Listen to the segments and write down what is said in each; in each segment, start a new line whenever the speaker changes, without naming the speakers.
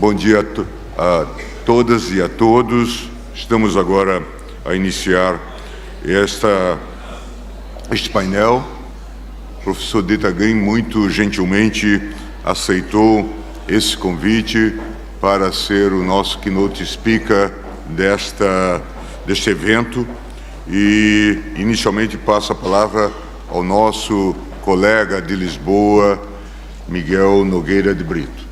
Bom dia a todas e a todos. Estamos agora a iniciar este painel. O professor Dieter Grimm muito gentilmente aceitou esse convite para ser o nosso Keynote Speaker deste evento e inicialmente passo a palavra ao nosso colega de Lisboa, Miguel Nogueira de Brito.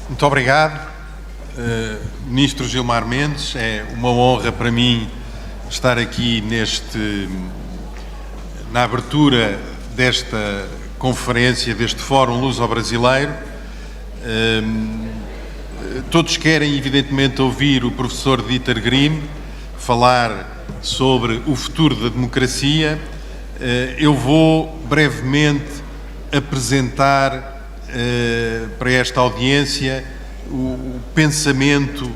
Muito obrigado, Ministro Gilmar Mendes. É uma honra para mim estar aqui na abertura desta conferência, deste Fórum Luso-Brasileiro. Todos querem, evidentemente, ouvir o professor Dieter Grimm falar sobre o futuro da democracia. Eu vou brevemente apresentar para esta audiência o pensamento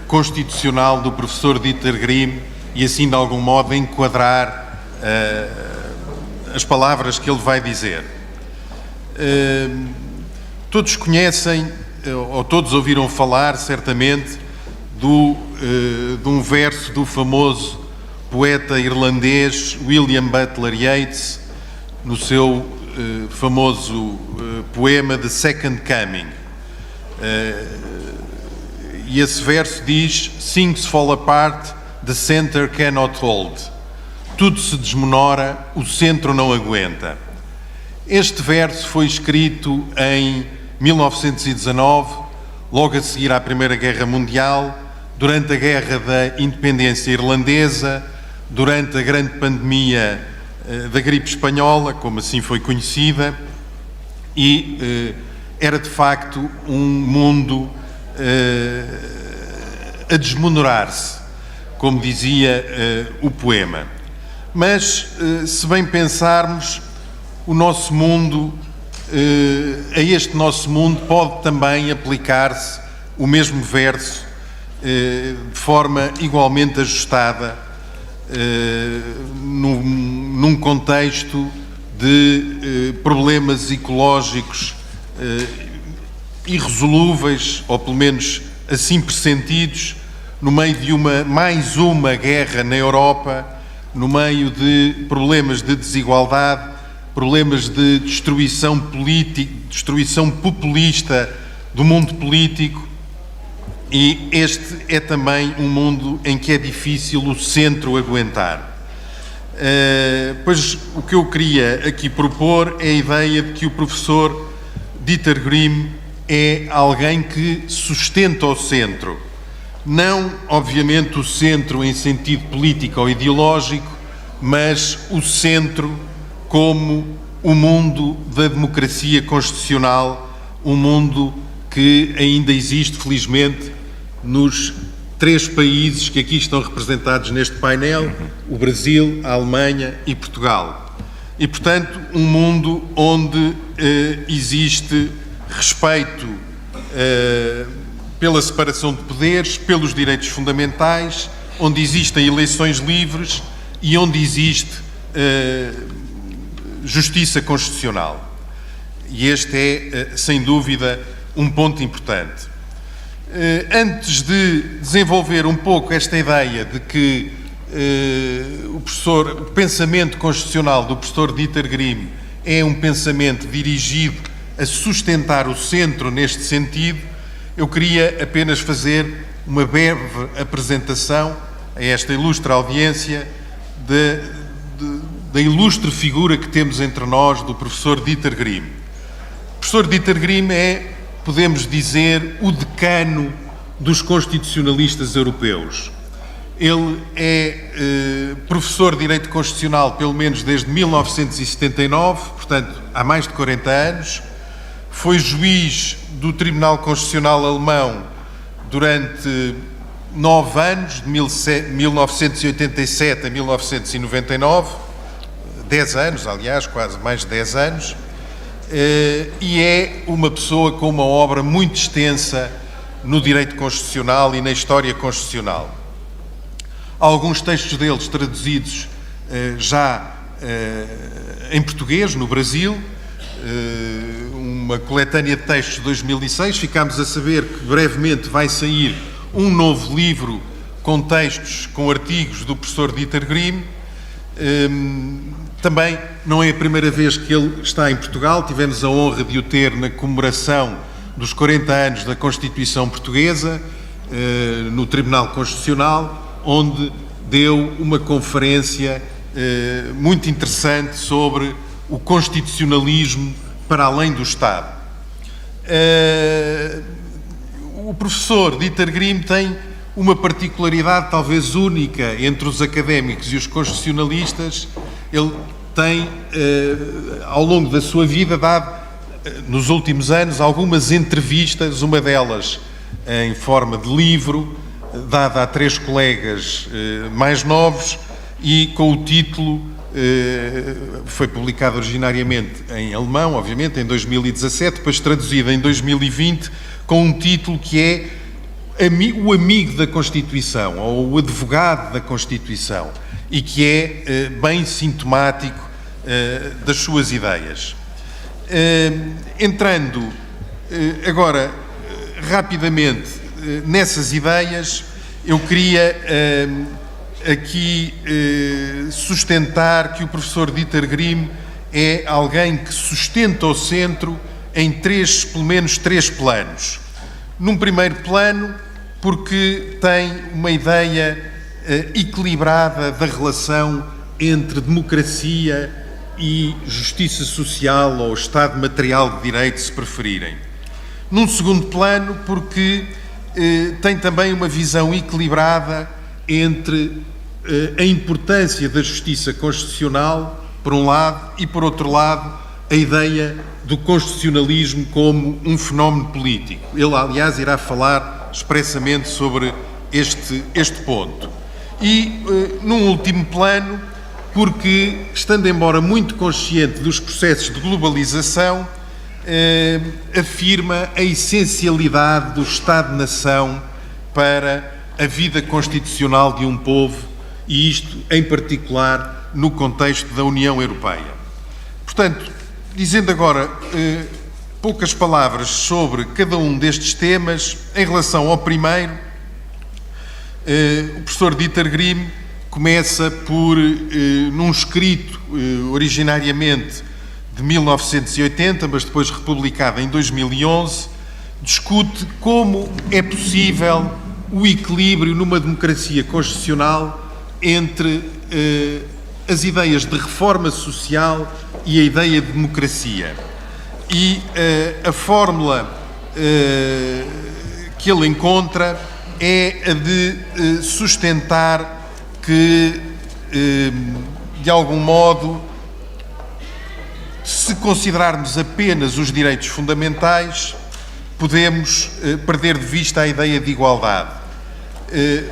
constitucional do professor Dieter Grimm e assim de algum modo enquadrar as palavras que ele vai dizer. Todos conhecem ou todos ouviram falar certamente de um verso do famoso poeta irlandês William Butler Yeats no seu famoso poema The Second Coming. E esse verso diz: Things fall apart, the center cannot hold. Tudo se desmonora, o centro não aguenta. Este verso foi escrito em 1919, logo a seguir à Primeira Guerra Mundial, durante a Guerra da Independência Irlandesa, durante a grande pandemia da gripe espanhola, como assim foi conhecida, e era de facto um mundo a desmonorar-se, como dizia o poema. Mas, se bem pensarmos, o nosso mundo, a este nosso mundo pode também aplicar-se o mesmo verso de forma igualmente ajustada num contexto de problemas ecológicos irresolúveis, ou pelo menos assim pressentidos, no meio de mais uma guerra na Europa, no meio de problemas de desigualdade, problemas de destruição política, destruição populista do mundo político, e este é também um mundo em que é difícil o centro aguentar. Pois o que eu queria aqui propor é a ideia de que o professor Dieter Grimm é alguém que sustenta o centro. Não, obviamente, o centro em sentido político ou ideológico, mas o centro como o mundo da democracia constitucional, um mundo que ainda existe, felizmente, nos 3 países que aqui estão representados neste painel, o Brasil, a Alemanha e Portugal. E, portanto, um mundo onde existe respeito pela separação de poderes, pelos direitos fundamentais, onde existem eleições livres e onde existe justiça constitucional. E este é, sem dúvida, um ponto importante. Antes de desenvolver um pouco esta ideia de que o pensamento constitucional do professor Dieter Grimm é um pensamento dirigido a sustentar o centro neste sentido, eu queria apenas fazer uma breve apresentação a esta ilustre audiência da ilustre figura que temos entre nós do professor Dieter Grimm. O professor Dieter Grimm é, podemos dizer, o decano dos constitucionalistas europeus. Ele é professor de Direito Constitucional pelo menos desde 1979, portanto, há mais de 40 anos. Foi juiz do Tribunal Constitucional Alemão durante 9 anos, de 1987 a 1999, 10 anos, aliás, quase mais de 10 anos, e é uma pessoa com uma obra muito extensa no direito constitucional e na história constitucional. Há alguns textos deles traduzidos já em português, no Brasil, uma coletânea de textos de 2006. Ficámos a saber que brevemente vai sair um novo livro com textos, com artigos do professor Dieter Grimm. Também não é a primeira vez que ele está em Portugal. Tivemos a honra de o ter na comemoração dos 40 anos da Constituição Portuguesa, no Tribunal Constitucional, onde deu uma conferência muito interessante sobre o constitucionalismo para além do Estado. O professor Dieter Grimm tem uma particularidade talvez única entre os académicos e os constitucionalistas. Ele tem, ao longo da sua vida, dado, nos últimos anos, algumas entrevistas, uma delas em forma de livro, dada a 3 colegas mais novos, e com o título, foi publicado originariamente em alemão, obviamente, em 2017, depois traduzido em 2020, com um título que é O Amigo da Constituição, ou O Advogado da Constituição, e que é bem sintomático das suas ideias. Entrando agora rapidamente nessas ideias, eu queria aqui sustentar que o professor Dieter Grimm é alguém que sustenta o centro em pelo menos três planos. Num primeiro plano, porque tem uma ideia equilibrada da relação entre democracia e justiça social, ou Estado material de direito, se preferirem. Num segundo plano, porque tem também uma visão equilibrada entre a importância da justiça constitucional, por um lado, e, por outro lado, a ideia do constitucionalismo como um fenómeno político. Ele, aliás, irá falar expressamente sobre este ponto. E, num último plano, porque, estando embora muito consciente dos processos de globalização, afirma a essencialidade do Estado-nação para a vida constitucional de um povo, e isto, em particular, no contexto da União Europeia. Portanto, dizendo agora poucas palavras sobre cada um destes temas, em relação ao primeiro, o professor Dieter Grimm começa por, num escrito originariamente de 1980, mas depois republicado em 2011, discute como é possível o equilíbrio numa democracia constitucional entre as ideias de reforma social e a ideia de democracia. E a fórmula que ele encontra é a de sustentar que, de algum modo, se considerarmos apenas os direitos fundamentais, podemos perder de vista a ideia de igualdade.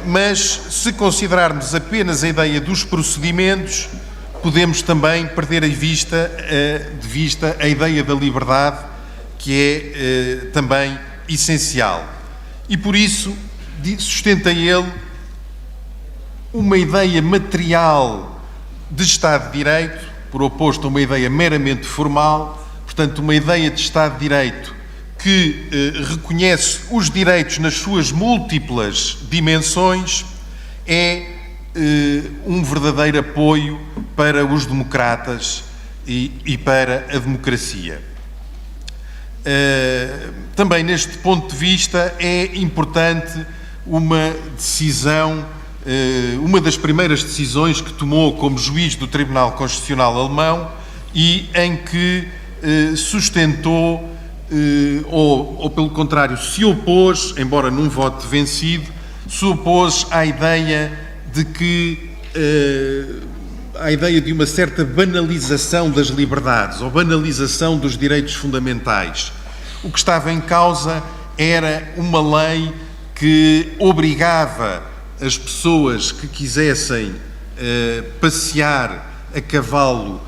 Mas, se considerarmos apenas a ideia dos procedimentos, podemos também perder de vista a ideia da liberdade, que é também essencial. E, por isso, sustenta ele uma ideia material de Estado de Direito, por oposto a uma ideia meramente formal, portanto, uma ideia de Estado de Direito que reconhece os direitos nas suas múltiplas dimensões, é um verdadeiro apoio para os democratas e para a democracia. Também neste ponto de vista é importante uma decisão, uma das primeiras decisões que tomou como juiz do Tribunal Constitucional alemão, e em que sustentou, ou pelo contrário, se opôs, embora num voto vencido, se opôs à ideia de que à ideia de uma certa banalização das liberdades, ou banalização dos direitos fundamentais. O que estava em causa era uma lei que obrigava as pessoas que quisessem passear a cavalo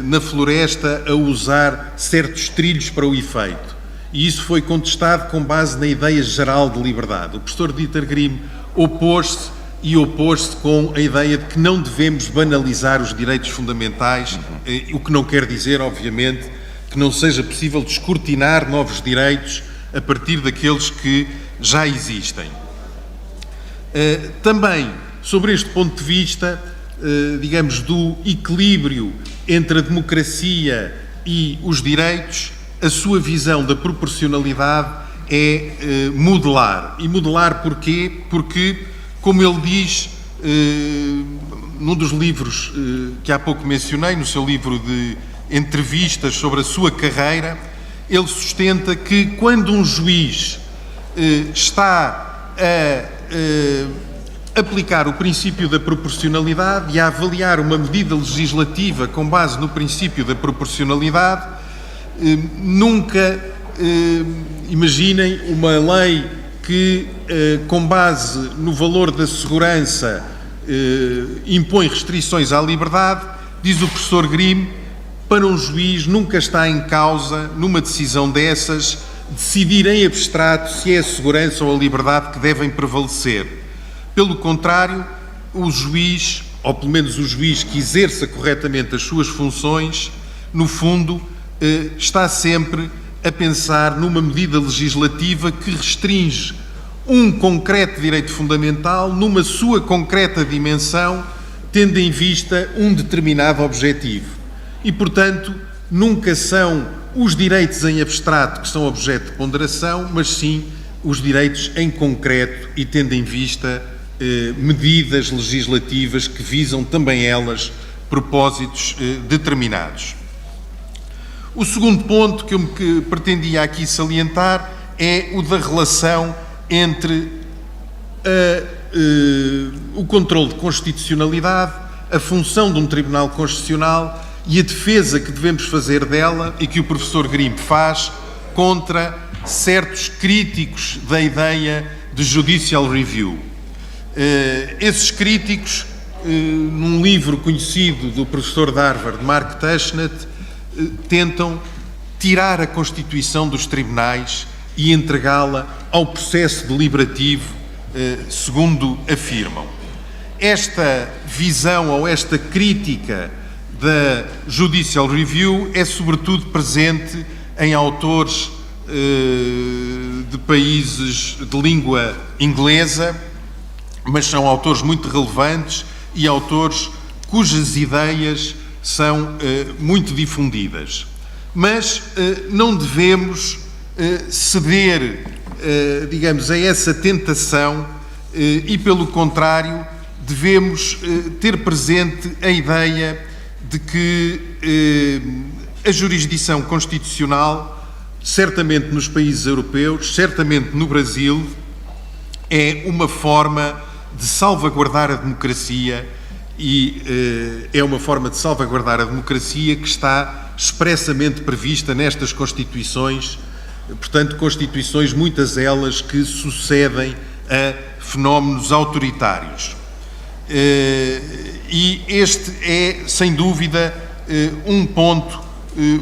na floresta a usar certos trilhos para o efeito. E isso foi contestado com base na ideia geral de liberdade. O professor Dieter Grimm opôs-se com a ideia de que não devemos banalizar os direitos fundamentais, o que não quer dizer, obviamente, que não seja possível descortinar novos direitos a partir daqueles que já existem. Também, sobre este ponto de vista, digamos, do equilíbrio entre a democracia e os direitos, a sua visão da proporcionalidade é modelar. E modelar porquê? Porque, como ele diz num dos livros que há pouco mencionei, no seu livro de entrevistas sobre a sua carreira, ele sustenta que quando um juiz está a aplicar o princípio da proporcionalidade e a avaliar uma medida legislativa com base no princípio da proporcionalidade, nunca imaginem uma lei que, com base no valor da segurança, impõe restrições à liberdade. Diz o professor Grimm, para um juiz nunca está em causa, numa decisão dessas, decidir em abstrato se é a segurança ou a liberdade que devem prevalecer. Pelo contrário, o juiz, ou pelo menos o juiz que exerça corretamente as suas funções, no fundo, está sempre a pensar numa medida legislativa que restringe um concreto direito fundamental numa sua concreta dimensão, tendo em vista um determinado objetivo. E, portanto, nunca são os direitos em abstrato que são objeto de ponderação, mas sim os direitos em concreto e tendo em vista medidas legislativas que visam também elas propósitos determinados. O segundo ponto que eu pretendia aqui salientar é o da relação entre o controle de constitucionalidade, a função de um Tribunal Constitucional e a defesa que devemos fazer dela e que o professor Grimm faz contra certos críticos da ideia de Judicial Review. Esses críticos, num livro conhecido do professor de Harvard, Mark Tushnet, tentam tirar a Constituição dos tribunais e entregá-la ao processo deliberativo, segundo afirmam. Esta visão ou esta crítica da Judicial Review é sobretudo presente em autores de países de língua inglesa, mas são autores muito relevantes e autores cujas ideias são muito difundidas. Mas não devemos ceder, digamos, a essa tentação e, pelo contrário, devemos ter presente a ideia de que a jurisdição constitucional, certamente nos países europeus, certamente no Brasil, é uma forma de salvaguardar a democracia e é uma forma de salvaguardar a democracia que está expressamente prevista nestas Constituições, portanto, Constituições, muitas elas que sucedem a fenómenos autoritários. E este é, sem dúvida, um ponto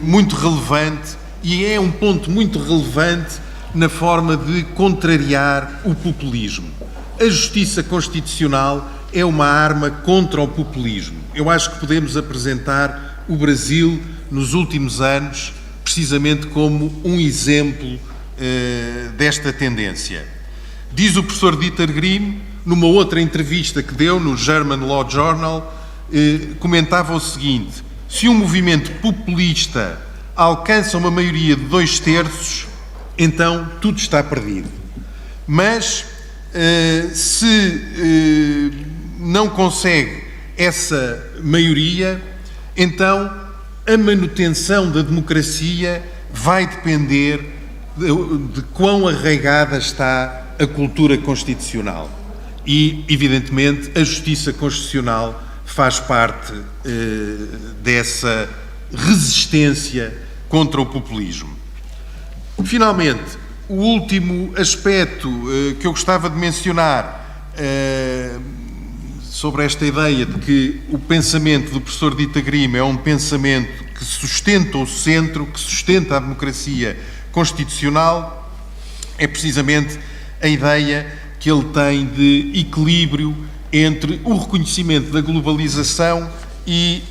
muito relevante e é um ponto muito relevante na forma de contrariar o populismo. A justiça constitucional é uma arma contra o populismo. Eu acho que podemos apresentar o Brasil nos últimos anos precisamente como um exemplo desta tendência. Diz o professor Dieter Grimm, numa outra entrevista que deu no German Law Journal, comentava o seguinte: se um movimento populista alcança uma maioria de 2/3, então tudo está perdido. Mas se não consegue essa maioria, então a manutenção da democracia vai depender de quão arraigada está a cultura constitucional. E, evidentemente, a justiça constitucional faz parte dessa resistência contra o populismo. Finalmente, o último aspecto que eu gostava de mencionar sobre esta ideia de que o pensamento do professor Dieter Grimm é um pensamento que sustenta o centro, que sustenta a democracia constitucional, é precisamente a ideia que ele tem de equilíbrio entre o reconhecimento da globalização e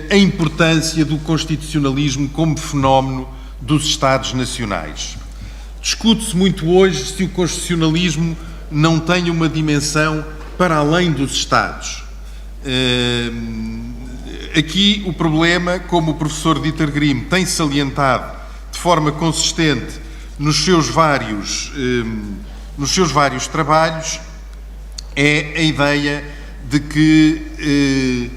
a importância do constitucionalismo como fenómeno dos Estados nacionais. Discute-se muito hoje se o constitucionalismo não tem uma dimensão para além dos Estados. Aqui o problema, como o professor Dieter Grimm tem salientado de forma consistente nos seus vários trabalhos, é a ideia de que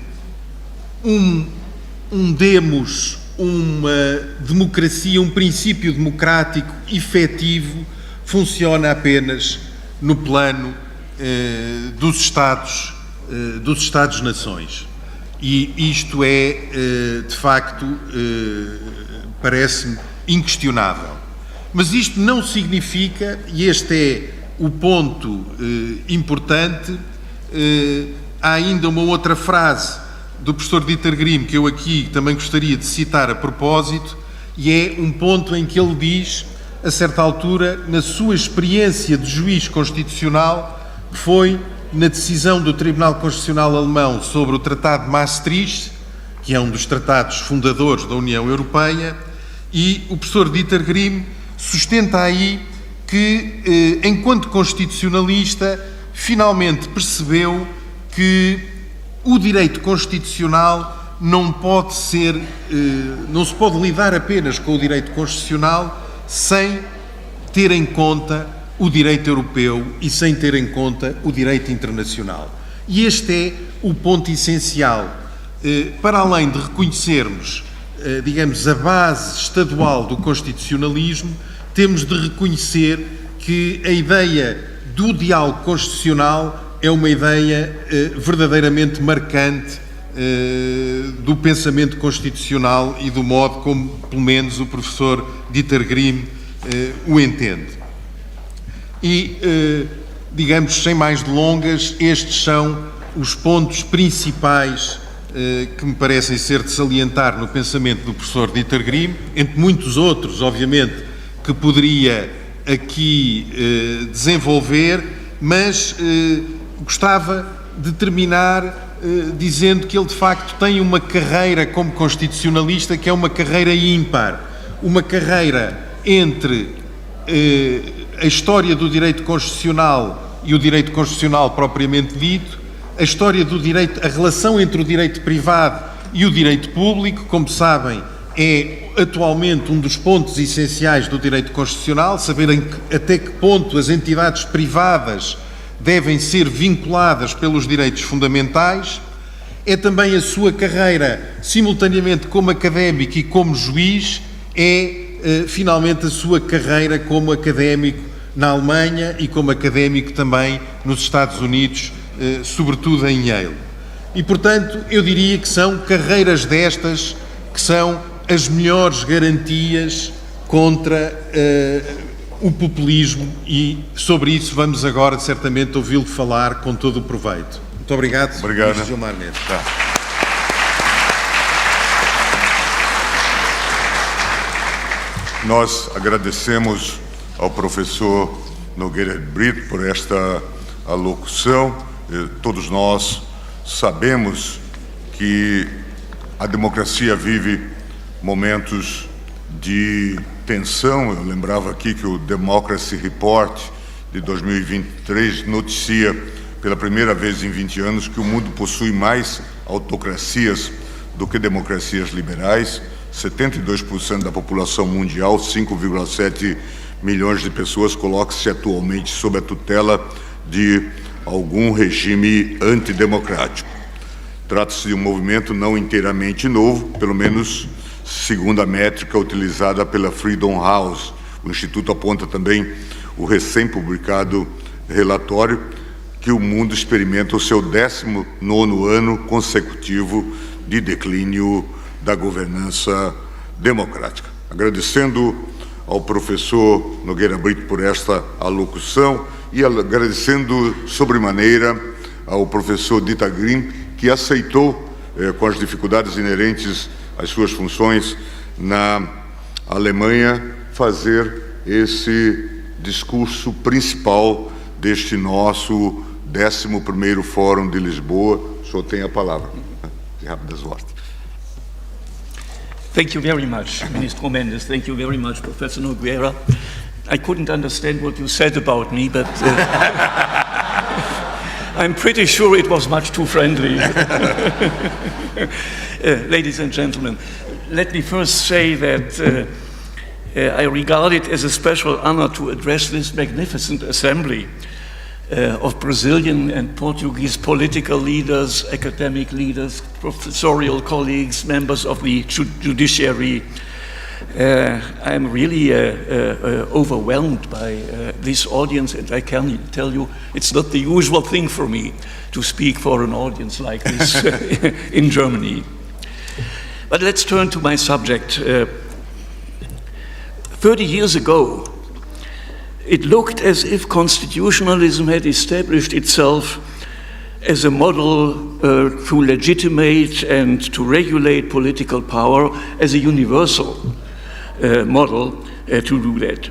demos uma democracia, um princípio democrático efetivo, funciona apenas no plano dos Estados-nações. E isto é, de facto, parece-me inquestionável. Mas isto não significa, e este é o ponto importante, há ainda uma outra frase do professor Dieter Grimm que eu aqui também gostaria de citar a propósito, e é um ponto em que ele diz, a certa altura, na sua experiência de juiz constitucional, que foi na decisão do Tribunal Constitucional Alemão sobre o Tratado de Maastricht, que é um dos tratados fundadores da União Europeia, e o professor Dieter Grimm sustenta aí que, enquanto constitucionalista, finalmente percebeu que o direito constitucional não se pode lidar apenas com o direito constitucional sem ter em conta o direito europeu e sem ter em conta o direito internacional. E este é o ponto essencial. Para além de reconhecermos, digamos, a base estadual do constitucionalismo, temos de reconhecer que a ideia do diálogo constitucional é uma ideia verdadeiramente marcante do pensamento constitucional e do modo como, pelo menos, o professor Dieter Grimm o entende. E, digamos, sem mais delongas, estes são os pontos principais que me parecem ser de salientar no pensamento do professor Dieter Grimm, entre muitos outros, obviamente, que poderia aqui desenvolver, mas gostava de terminar dizendo que ele, de facto, tem uma carreira como constitucionalista que é uma carreira ímpar, uma carreira entre a história do direito constitucional e o direito constitucional propriamente dito, a história do direito, a relação entre o direito privado e o direito público, como sabem, é atualmente um dos pontos essenciais do direito constitucional, saberem até que ponto as entidades privadas devem ser vinculadas pelos direitos fundamentais. É também a sua carreira, simultaneamente como académico e como juiz, finalmente a sua carreira como académico na Alemanha e como académico também nos Estados Unidos, sobretudo em Yale. E, portanto, eu diria que são carreiras destas que são as melhores garantias contra o populismo, e sobre isso vamos agora certamente ouvi-lo falar com todo o proveito. Muito obrigado.
Obrigado.
Gilmar Neto.
Tá. Nós agradecemos ao professor Nogueira Brito por esta alocução. Todos nós sabemos que a democracia vive momentos de tensão. Eu lembrava aqui que o Democracy Report de 2023 noticia pela primeira vez em 20 anos que o mundo possui mais autocracias do que democracias liberais. 72% da população mundial, 5,7 milhões de pessoas, coloca-se atualmente sob a tutela de algum regime antidemocrático. Trata-se de um movimento não inteiramente novo, pelo menos segundo a métrica utilizada pela Freedom House. O Instituto aponta também o recém-publicado relatório que o mundo experimenta o seu 19º ano consecutivo de declínio da governança democrática. Agradecendo ao professor Nogueira Brito por esta alocução e agradecendo sobremaneira ao professor Dieter Grimm, que aceitou, com as dificuldades inerentes às suas funções na Alemanha, fazer esse discurso principal deste nosso 11º Fórum de Lisboa. O senhor tem a palavra. Sie haben das Wort.
Thank you very much, Ministro Mendes. Thank you very much, Professor Nogueira. I couldn't understand what you said about me, but I'm pretty sure it was much too friendly. Ladies and gentlemen, let me first say that I regard it as a special honor to address this magnificent assembly of Brazilian and Portuguese political leaders, academic leaders, professorial colleagues, members of the judiciary. I'm really overwhelmed by this audience, and I can tell you it's not the usual thing for me to speak for an audience like this in Germany. But let's turn to my subject. 30 years ago, it looked as if constitutionalism had established itself as a model to legitimate and to regulate political power, as a universal model to do that.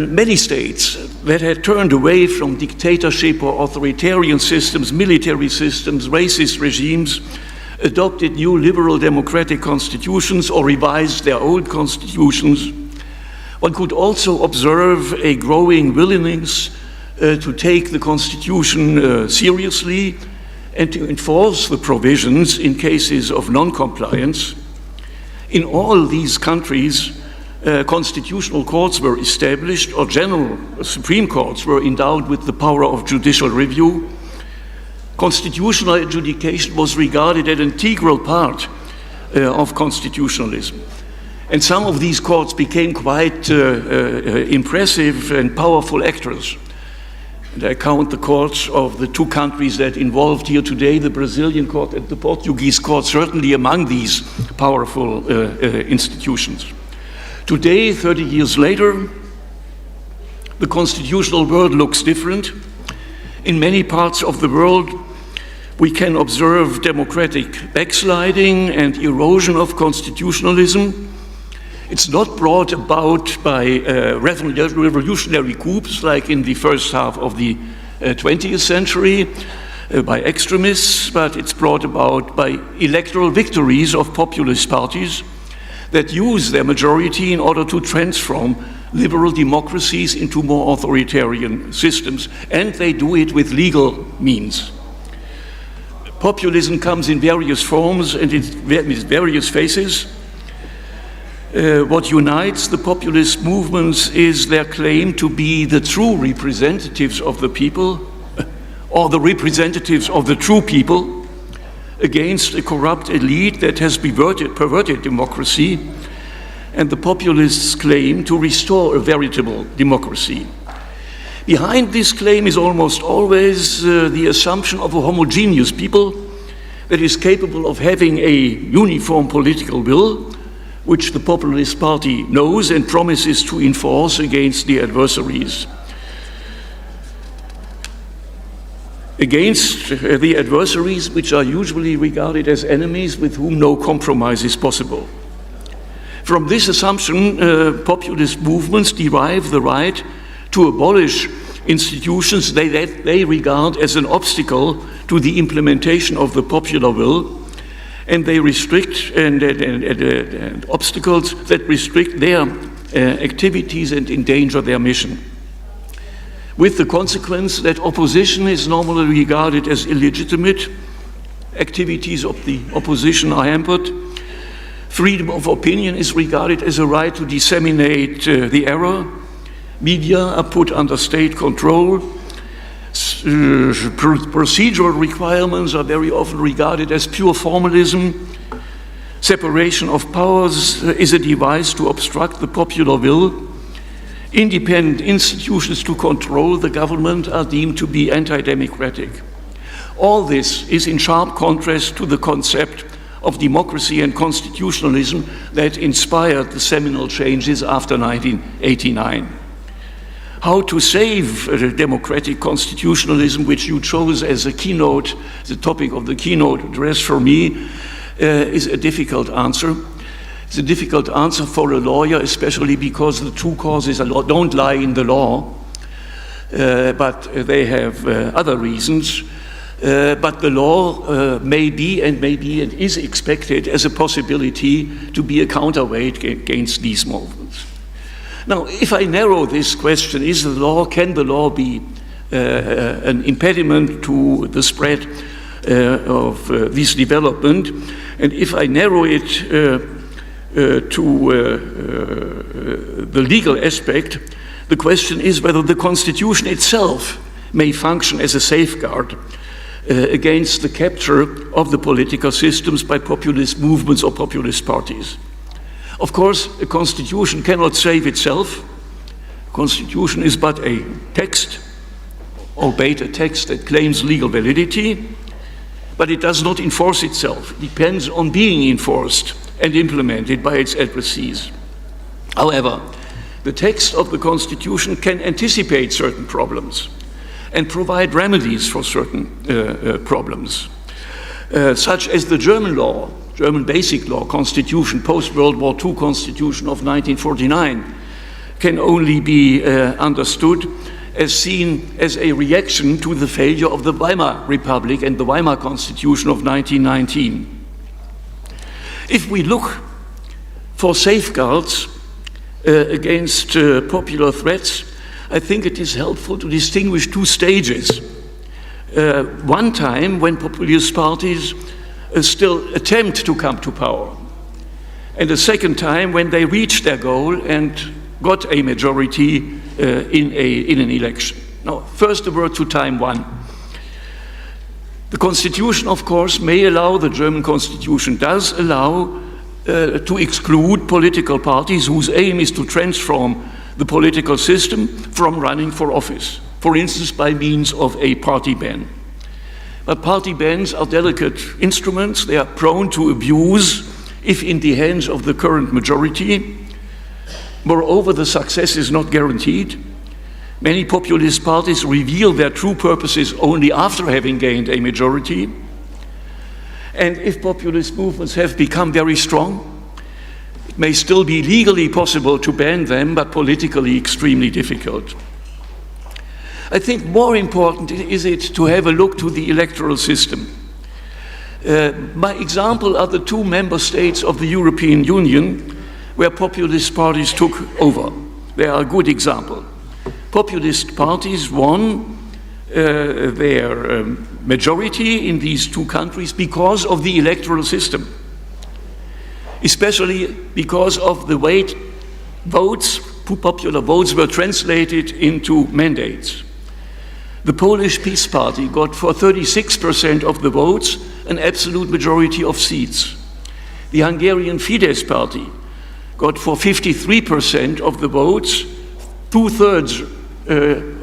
Many states that had turned away from dictatorship or authoritarian systems, military systems, racist regimes, adopted new liberal democratic constitutions or revised their old constitutions. One could also observe a growing willingness to take the Constitution seriously and to enforce the provisions in cases of non-compliance. In all these countries, constitutional courts were established, or general Supreme Courts were endowed with the power of judicial review. Constitutional adjudication was regarded as an integral part of constitutionalism. And some of these courts became quite impressive and powerful actors. And I count the courts of the two countries that involved here today, the Brazilian court and the Portuguese court, certainly among these powerful institutions. Today, 30 years later, the constitutional world looks different. In many parts of the world, we can observe democratic backsliding and erosion of constitutionalism. It's not brought about by revolutionary coups like in the first half of the 20th century, by extremists, but it's brought about by electoral victories of populist parties that use their majority in order to transform liberal democracies into more authoritarian systems, and they do it with legal means. Populism comes in various forms and in various faces. What unites the populist movements is their claim to be the true representatives of the people, or the representatives of the true people, against a corrupt elite that has perverted democracy, and the populists claim to restore a veritable democracy. Behind this claim is almost always the assumption of a homogeneous people that is capable of having a uniform political will, which the Populist Party knows and promises to enforce against the adversaries. Against the adversaries, which are usually regarded as enemies with whom no compromise is possible. From this assumption, populist movements derive the right to abolish institutions that they regard as an obstacle to the implementation of the popular will, and they restrict and obstacles that restrict their activities and endanger their mission. With the consequence that opposition is normally regarded as illegitimate, activities of the opposition are hampered, freedom of opinion is regarded as a right to disseminate the error, media are put under state control, procedural requirements are very often regarded as pure formalism, separation of powers is a device to obstruct the popular will, independent institutions to control the government are deemed to be anti-democratic. All this is in sharp contrast to the concept of democracy and constitutionalism that inspired the seminal changes after 1989. How to save democratic constitutionalism, which you chose as a keynote, the topic of the keynote address for me, is a difficult answer. It's a difficult answer for a lawyer, especially because the true causes don't lie in the law, but they have other reasons. but the law may be and is expected as a possibility to be a counterweight against these movements. Now, if I narrow this question, can the law be an impediment to the spread of this development? And if I narrow it to the legal aspect, the question is whether the Constitution itself may function as a safeguard against the capture of the political systems by populist movements or populist parties. Of course, a constitution cannot save itself. A constitution is but a text, albeit a text that claims legal validity, but it does not enforce itself. It depends on being enforced and implemented by its adversaries. However, the text of the Constitution can anticipate certain problems and provide remedies for certain problems, such as the German law, German basic law, Constitution, post-World War II Constitution of 1949, can only be understood as seen as a reaction to the failure of the Weimar Republic and the Weimar Constitution of 1919. If we look for safeguards against popular threats, I think it is helpful to distinguish two stages. One time when populist parties still attempt to come to power, and a second time when they reach their goal and got a majority in an election. Now, first a word to time one. The Constitution, of course, may allow, the German Constitution does allow to exclude political parties whose aim is to transform the political system from running for office, for instance, by means of a party ban. But party bans are delicate instruments. They are prone to abuse if in the hands of the current majority. Moreover, the success is not guaranteed. Many populist parties reveal their true purposes only after having gained a majority. And if populist movements have become very strong, it may still be legally possible to ban them, but politically extremely difficult. I think more important is it to have a look to the electoral system. My example are the two member states of the European Union where populist parties took over. They are a good example. Populist parties won their majority in these two countries because of the electoral system, especially because of the way votes, popular votes, were translated into mandates. The Polish Peace Party got for 36% of the votes an absolute majority of seats. The Hungarian Fidesz Party got for 53% of the votes, 2/3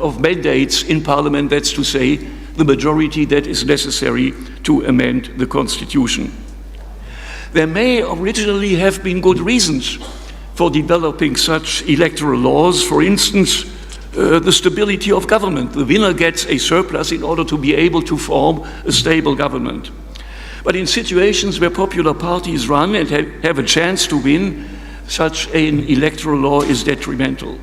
of mandates in parliament, that's to say, the majority that is necessary to amend the constitution. There may originally have been good reasons for developing such electoral laws. For instance, the stability of government. The winner gets a surplus in order to be able to form a stable government. But in situations where popular parties run and have a chance to win, such an electoral law is detrimental.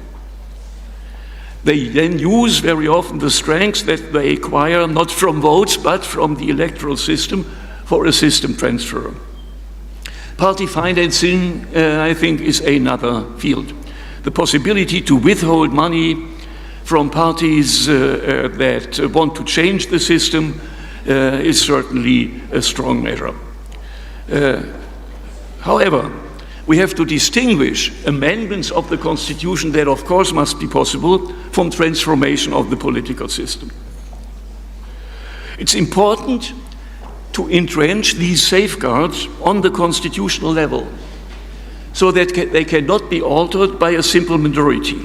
They then use very often the strengths that they acquire not from votes but from the electoral system for a system transfer. Party financing, I think, is another field. The possibility to withhold money from parties that want to change the system is certainly a strong measure. However, we have to distinguish amendments of the Constitution that, of course, must be possible from transformation of the political system. It's important to entrench these safeguards on the constitutional level so that they cannot be altered by a simple majority.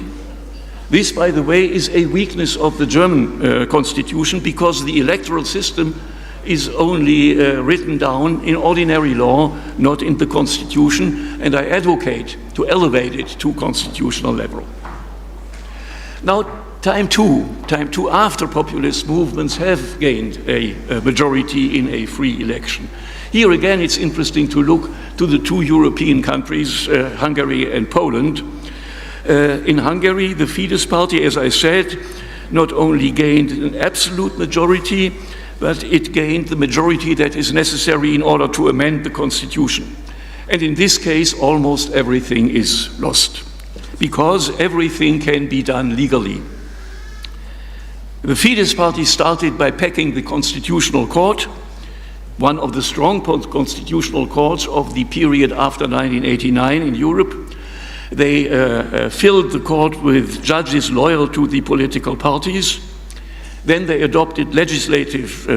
This, by the way, is a weakness of the German Constitution because the electoral system is only written down in ordinary law, not in the Constitution, and I advocate to elevate it to constitutional level. Now, time two after populist movements have gained a majority in a free election. Here again, it's interesting to look to the two European countries, Hungary and Poland. In Hungary, the Fidesz party, as I said, not only gained an absolute majority, but it gained the majority that is necessary in order to amend the constitution. And in this case, almost everything is lost, because everything can be done legally. The Fidesz party started by packing the Constitutional Court, one of the strong constitutional courts of the period after 1989 in Europe. They filled the court with judges loyal to the political parties. Then they adopted legislative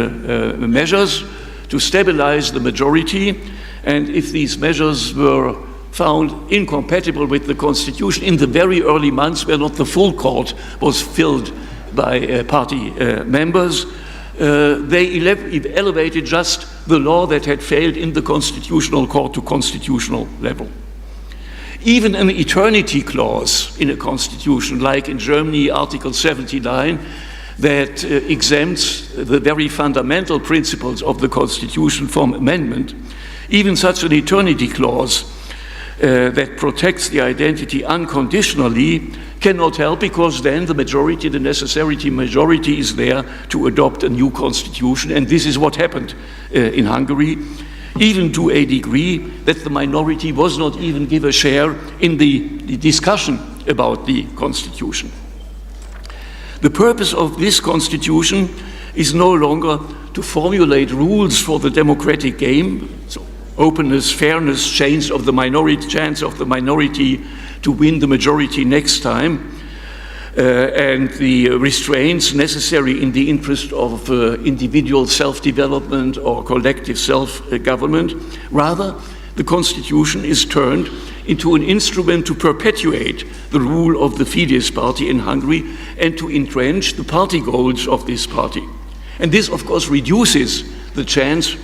measures to stabilize the majority, and if these measures were found incompatible with the constitution in the very early months where not the full court was filled by party members, they elevated just the law that had failed in the constitutional court to constitutional level. Even an eternity clause in a constitution, like in Germany, Article 79, that exempts the very fundamental principles of the constitution from amendment, even such an eternity clause that protects the identity unconditionally cannot help, because then the majority, the necessary majority is there to adopt a new constitution. And this is what happened in Hungary, even to a degree that the minority was not even given a share in the discussion about the constitution. The purpose of this constitution is no longer to formulate rules for the democratic game, so openness, fairness, chance of the minority to win the majority next time, and the restraints necessary in the interest of individual self-development or collective self-government. Rather, the constitution is turned into an instrument to perpetuate the rule of the Fidesz party in Hungary and to entrench the party goals of this party. And this, of course, reduces the chance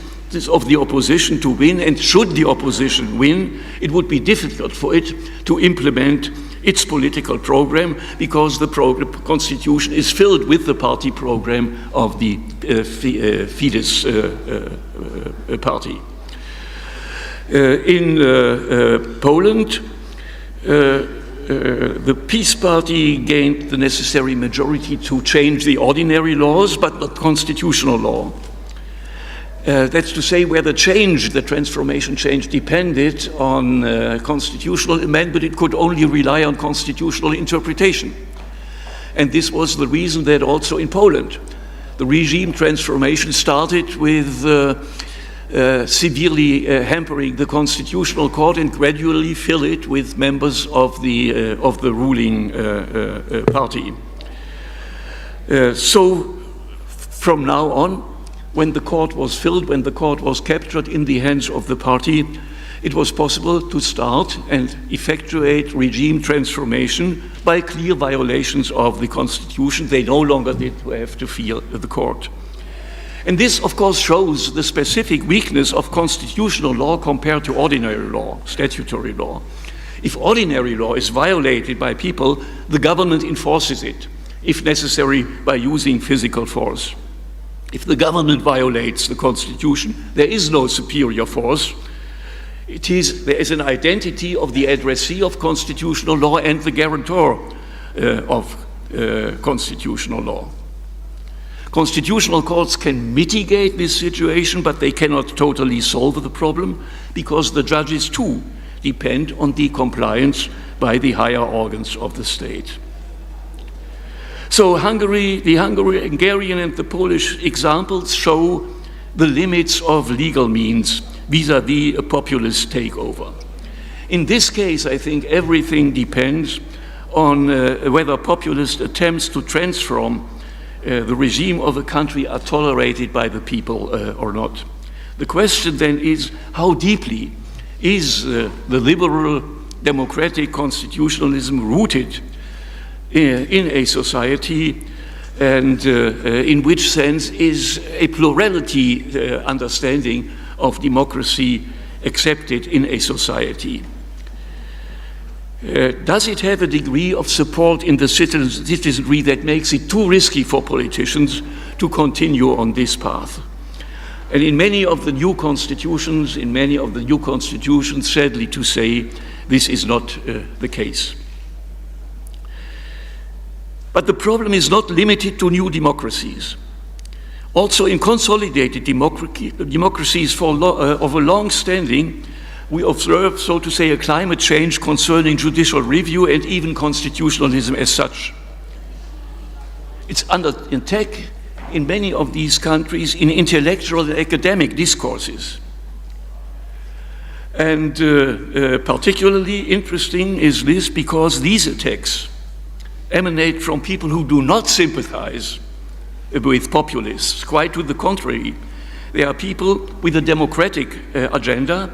of the opposition to win, and should the opposition win, it would be difficult for it to implement its political program, because the constitution is filled with the party program of the Fidesz party. In Poland, the Peace Party gained the necessary majority to change the ordinary laws, but not constitutional law. That's to say, where the transformation change depended on constitutional amendment, it could only rely on constitutional interpretation. And this was the reason that also in Poland, the regime transformation started with severely hampering the constitutional court and gradually fill it with members of the ruling party. So from now on, when the court was filled, when the court was captured in the hands of the party, it was possible to start and effectuate regime transformation by clear violations of the constitution. They no longer did have to fear the court. And this, of course, shows the specific weakness of constitutional law compared to ordinary law, statutory law. If ordinary law is violated by people, the government enforces it, if necessary, by using physical force. If the government violates the constitution, there is no superior force. There is an identity of the addressee of constitutional law and the guarantor of constitutional law. Constitutional courts can mitigate this situation, but they cannot totally solve the problem, because the judges too depend on the compliance by the higher organs of the state. So the Hungarian and the Polish examples show the limits of legal means vis-à-vis a populist takeover. In this case, I think everything depends on whether populist attempts to transform the regime of a country are tolerated by the people or not. The question then is, how deeply is the liberal democratic constitutionalism rooted in a society, and in which sense is a plurality understanding of democracy accepted in a society? Does it have a degree of support in the citizenry that makes it too risky for politicians to continue on this path? And in many of the new constitutions, sadly to say, this is not the case. But the problem is not limited to new democracies. Also in consolidated democracies of a long standing, we observe, so to say, a climate change concerning judicial review and even constitutionalism as such. It's under attack in many of these countries in intellectual and academic discourses. And particularly interesting is this because these attacks emanate from people who do not sympathize with populists. Quite to the contrary, they are people with a democratic agenda,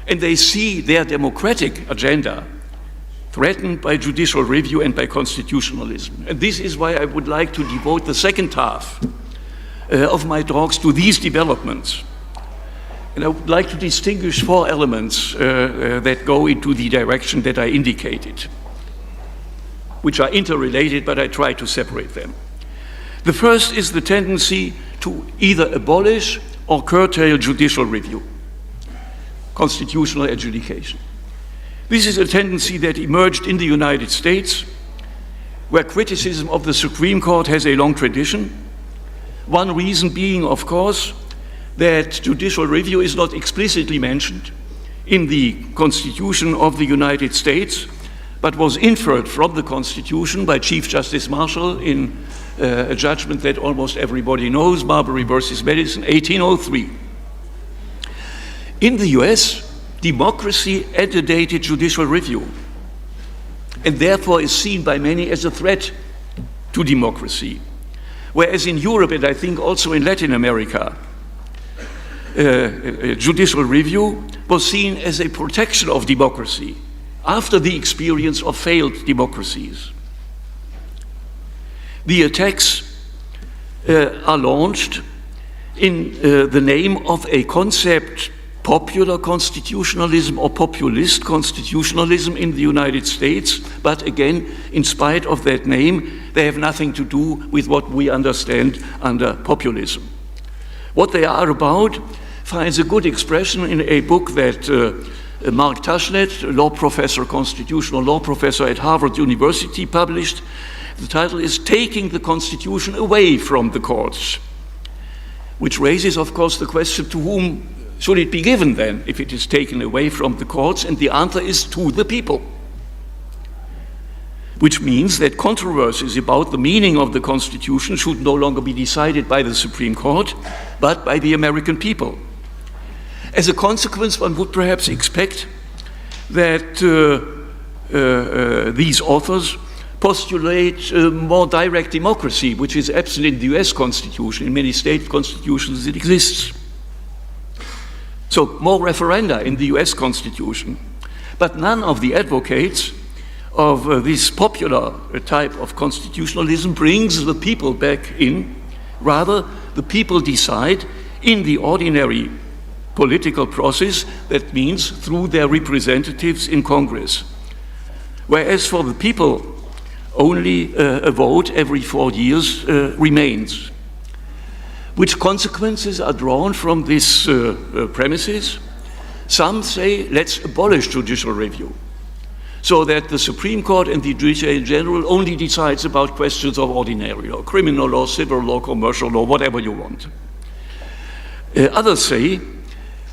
and they see their democratic agenda threatened by judicial review and by constitutionalism. And this is why I would like to devote the second half of my talks to these developments. And I would like to distinguish four elements that go into the direction that I indicated, which are interrelated, but I try to separate them. The first is the tendency to either abolish or curtail judicial review, constitutional adjudication. This is a tendency that emerged in the United States, where criticism of the Supreme Court has a long tradition. One reason being, of course, that judicial review is not explicitly mentioned in the Constitution of the United States, but was inferred from the Constitution by Chief Justice Marshall in a judgment that almost everybody knows, Marbury versus Madison, 1803. In the US, democracy antedated judicial review, and therefore is seen by many as a threat to democracy. Whereas in Europe, and I think also in Latin America, judicial review was seen as a protection of democracy after the experience of failed democracies. The attacks are launched in the name of a concept, popular constitutionalism or populist constitutionalism in the United States, but again, in spite of that name, they have nothing to do with what we understand under populism. What they are about finds a good expression in a book that Mark Tushnet, a law professor, constitutional law professor at Harvard University, published. The title is Taking the Constitution Away from the Courts, which raises, of course, the question, to whom should it be given then, if it is taken away from the courts? And the answer is to the people, which means that controversies about the meaning of the Constitution should no longer be decided by the Supreme Court, but by the American people. As a consequence, one would perhaps expect that these authors postulate more direct democracy, which is absent in the US Constitution. In many state constitutions it exists. So more referenda in the US Constitution. But none of the advocates of this popular type of constitutionalism brings the people back in. Rather, the people decide in the ordinary political process, that means through their representatives in Congress. Whereas for the people, only a vote every 4 years remains. Which consequences are drawn from these premises? Some say, let's abolish judicial review, so that the Supreme Court and the Judiciary in general only decides about questions of ordinary law, criminal law, civil law, commercial law, whatever you want. Others say,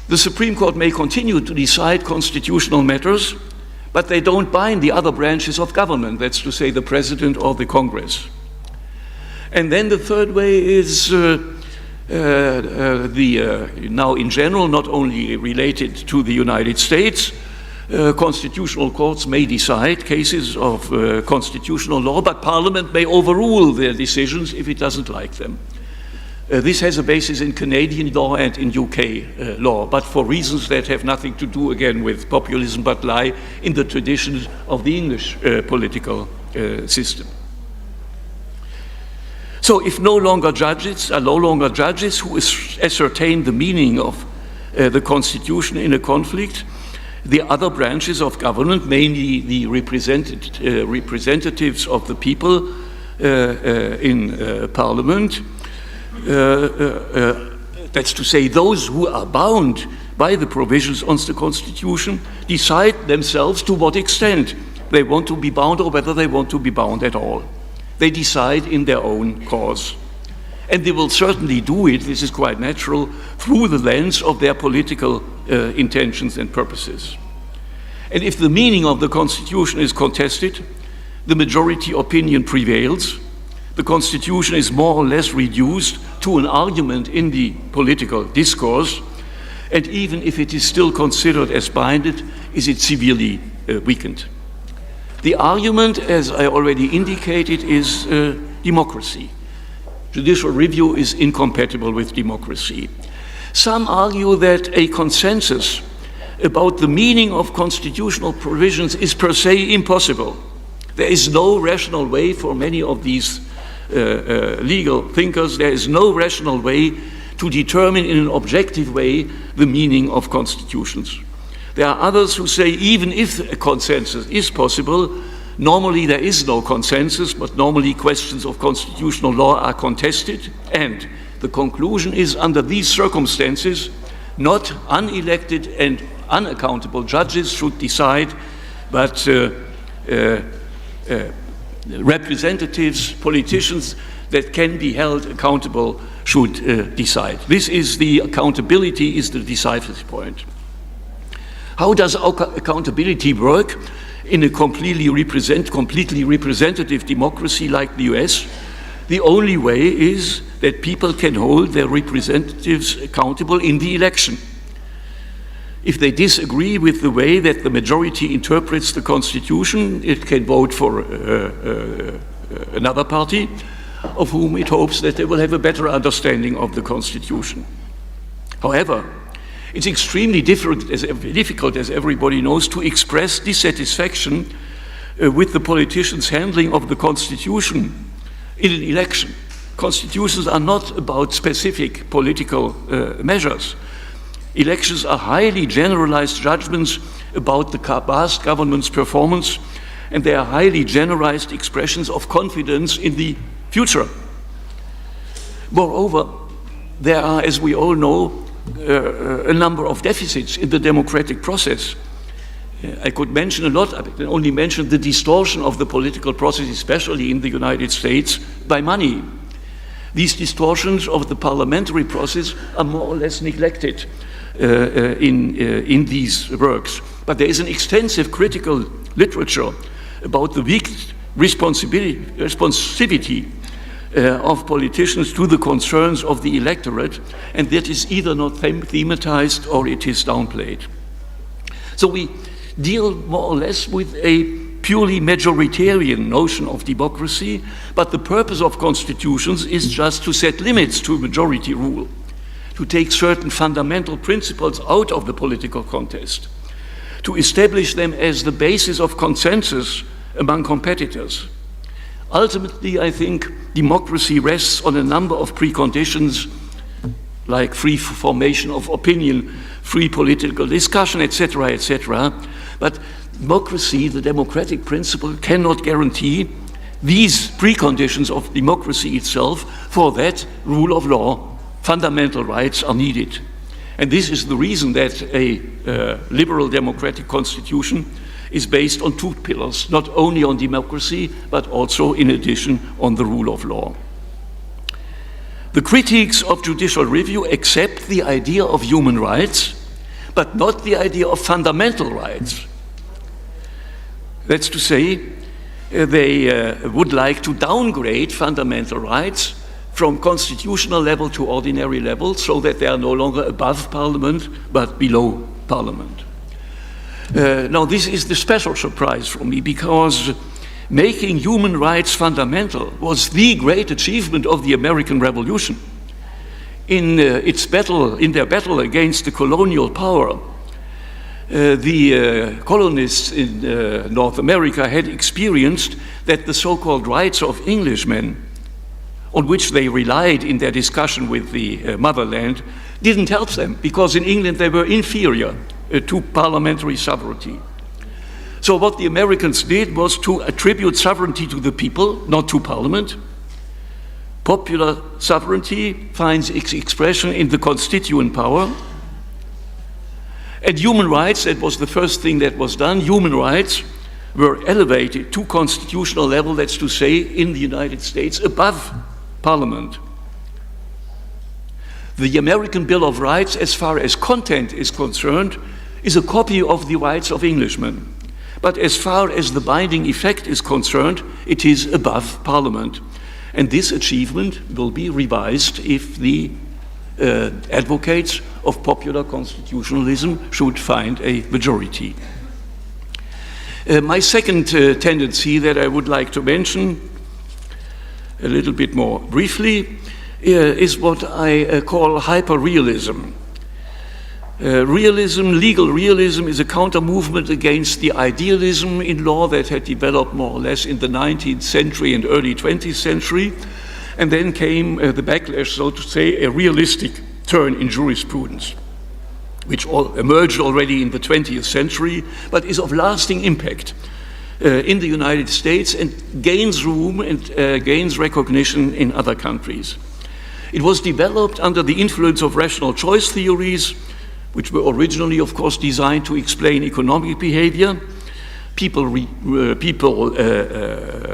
the Supreme Court may continue to decide constitutional matters, but they don't bind the other branches of government, that's to say the President or the Congress. And then the third way is now in general, not only related to the United States, constitutional courts may decide cases of constitutional law, but Parliament may overrule their decisions if it doesn't like them. This has a basis in Canadian law and in UK law, but for reasons that have nothing to do, again, with populism, but lie in the traditions of the English political system. So if no longer judges who ascertain the meaning of the Constitution in a conflict, the other branches of government, mainly the representatives of the people in Parliament, that's to say those who are bound by the provisions of the Constitution, decide themselves to what extent they want to be bound or whether they want to be bound at all. They decide in their own cause. And they will certainly do it, this is quite natural, through the lens of their political intentions and purposes. And if the meaning of the Constitution is contested, the majority opinion prevails, the Constitution is more or less reduced to an argument in the political discourse, and even if it is still considered as binding, is it severely weakened. The argument, as I already indicated, is democracy. Judicial review is incompatible with democracy. Some argue that a consensus about the meaning of constitutional provisions is per se impossible. There is no rational way for many of these legal thinkers, there is no rational way to determine in an objective way the meaning of constitutions. There are others who say even if a consensus is possible, normally there is no consensus, but normally questions of constitutional law are contested, and the conclusion is under these circumstances, not unelected and unaccountable judges should decide, but representatives, politicians that can be held accountable should decide. This is the accountability is the decisive point. How does accountability work in a completely representative democracy like the US? The only way is that people can hold their representatives accountable in the election. If they disagree with the way that the majority interprets the Constitution, it can vote for another party, of whom it hopes that they will have a better understanding of the Constitution. However, it's extremely difficult, as everybody knows, to express dissatisfaction with the politicians' handling of the Constitution in an election. Constitutions are not about specific political measures. Elections are highly generalized judgments about the past government's performance, and they are highly generalized expressions of confidence in the future. Moreover, there are, as we all know, a number of deficits in the democratic process. I could mention a lot, I can only mention the distortion of the political process, especially in the United States, by money. These distortions of the parliamentary process are more or less neglected in these works. But there is an extensive critical literature about the weak responsivity of politicians to the concerns of the electorate, and that is either not thematized or it is downplayed. So we deal more or less with a purely majoritarian notion of democracy, but the purpose of constitutions is just to set limits to majority rule, to take certain fundamental principles out of the political contest, to establish them as the basis of consensus among competitors. Ultimately, I think democracy rests on a number of preconditions, like free formation of opinion, free political discussion, etc., etc. But democracy, the democratic principle, cannot guarantee these preconditions of democracy itself. For that, rule of law, fundamental rights are needed. And this is the reason that a liberal democratic constitution is based on two pillars, not only on democracy, but also, in addition, on the rule of law. The critics of judicial review accept the idea of human rights, but not the idea of fundamental rights. That's to say, they would like to downgrade fundamental rights from constitutional level to ordinary level, so that they are no longer above Parliament, but below Parliament. Now, this is the special surprise for me, because making human rights fundamental was the great achievement of the American Revolution. In their battle against the colonial power, the colonists in North America had experienced that the so-called rights of Englishmen, on which they relied in their discussion with the motherland, didn't help them, because in England they were inferior to parliamentary sovereignty. So what the Americans did was to attribute sovereignty to the people, not to Parliament. Popular sovereignty finds its expression in the constituent power. And human rights, that was the first thing that was done, human rights were elevated to constitutional level, that's to say, in the United States, above Parliament. The American Bill of Rights, as far as content is concerned, is a copy of the rights of Englishmen. But as far as the binding effect is concerned, it is above Parliament. And this achievement will be revised if the advocates of popular constitutionalism should find a majority. My second tendency that I would like to mention a little bit more briefly is what I call hyper-realism. Realism, legal realism, is a counter-movement against the idealism in law that had developed more or less in the 19th century and early 20th century, and then came the backlash, so to say, a realistic turn in jurisprudence, which emerged already in the 20th century, but is of lasting impact in the United States and gains room and gains recognition in other countries. It was developed under the influence of rational choice theories, which were originally, of course, designed to explain economic behavior. People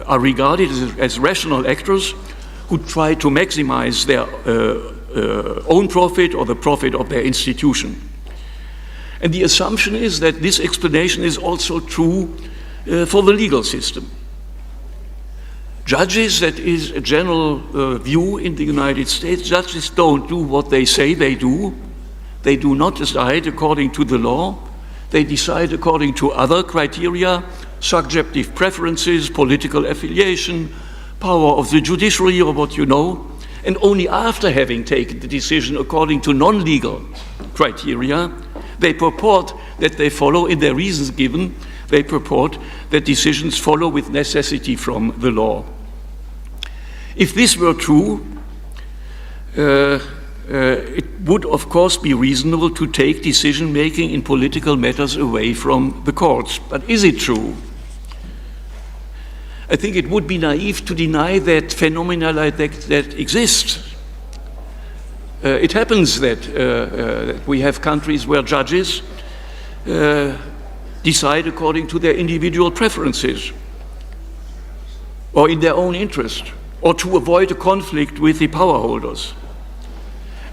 are regarded as rational actors who try to maximize their own profit or the profit of their institution. And the assumption is that this explanation is also true for the legal system. Judges, that is a general view in the United States, judges don't do what they say they do. They do not decide according to the law. They decide according to other criteria, subjective preferences, political affiliation, power of the judiciary, or what you know. And only after having taken the decision according to non-legal criteria, they purport that they follow, in their reasons given, they purport that decisions follow with necessity from the law. If this were true, it would, of course, be reasonable to take decision-making in political matters away from the courts. But is it true? I think it would be naive to deny that phenomena like that exist. It happens that we have countries where judges decide according to their individual preferences or in their own interest, or to avoid a conflict with the power holders.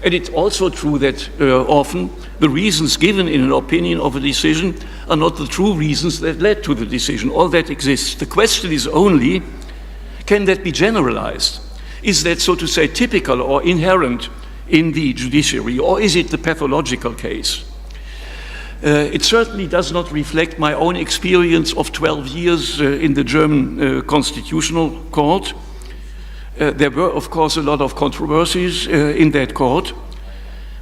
And it's also true that often the reasons given in an opinion of a decision are not the true reasons that led to the decision. All that exists. The question is only, can that be generalized? Is that, so to say, typical or inherent in the judiciary, or is it the pathological case? It certainly does not reflect my own experience of 12 years in the German Constitutional Court. There were, of course, a lot of controversies in that court,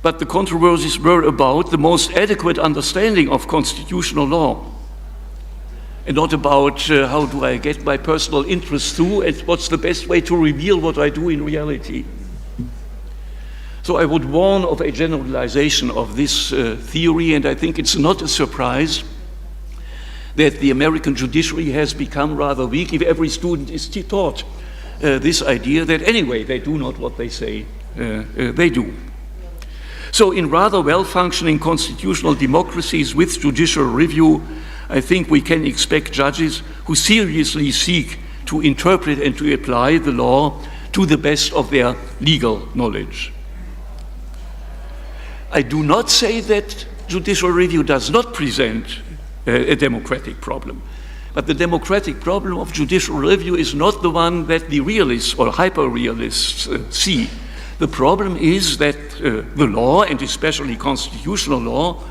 but the controversies were about the most adequate understanding of constitutional law, and not about how do I get my personal interest through and what's the best way to reveal what I do in reality. So I would warn of a generalization of this theory, and I think it's not a surprise that the American judiciary has become rather weak if every student is taught this idea that anyway they do not what they say they do. So in rather well-functioning constitutional democracies with judicial review, I think we can expect judges who seriously seek to interpret and to apply the law to the best of their legal knowledge. I do not say that judicial review does not present a democratic problem. But the democratic problem of judicial review is not the one that the realists or hyper-realists see. The problem is that the law, and especially constitutional law,